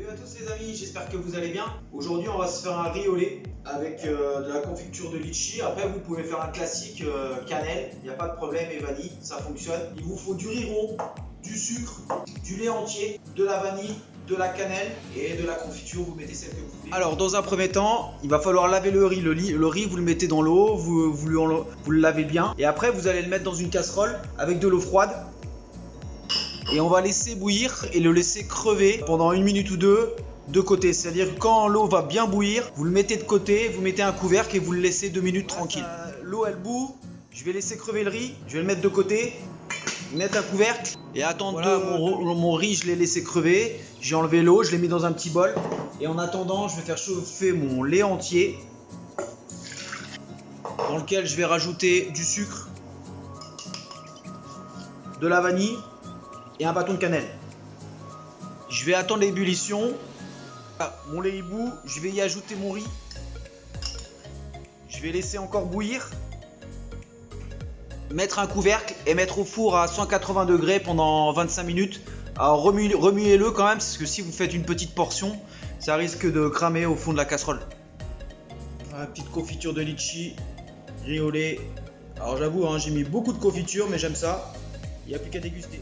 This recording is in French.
Salut à tous les amis, j'espère que vous allez bien. Aujourd'hui on va se faire un riz au lait avec de la confiture de litchi. Après vous pouvez faire un classique cannelle, il n'y a pas de problème, et vanille, ça fonctionne. Il vous faut du riz rond, du sucre, du lait entier, de la vanille, de la cannelle et de la confiture, vous mettez celle que vous voulez. Alors dans un premier temps, il va falloir laver le riz. Le riz vous le mettez dans l'eau, vous le lavez bien. Et après vous allez le mettre dans une casserole avec de l'eau froide. Et on va laisser bouillir et le laisser crever pendant 1 minute ou deux de côté. C'est-à-dire que quand l'eau va bien bouillir, vous le mettez de côté, vous mettez un couvercle et vous le laissez 2 minutes tranquille. L'eau elle bout, je vais laisser crever le riz, je vais le mettre de côté, mettre un couvercle et attendre. Voilà, mon riz je l'ai laissé crever, j'ai enlevé l'eau, je l'ai mis dans un petit bol. Et en attendant, je vais faire chauffer mon lait entier dans lequel je vais rajouter du sucre, de la vanille et un bâton de cannelle. Je vais attendre l'ébullition. Mon lait est bout, je vais y ajouter mon riz. Je vais laisser encore bouillir. Mettre un couvercle et mettre au four à 180 degrés pendant 25 minutes. Alors remuez-le quand même, parce que si vous faites une petite portion, ça risque de cramer au fond de la casserole. Voilà, petite confiture de litchi, riz au lait. Alors j'avoue, hein, j'ai mis beaucoup de confiture, mais j'aime ça. Il n'y a plus qu'à déguster.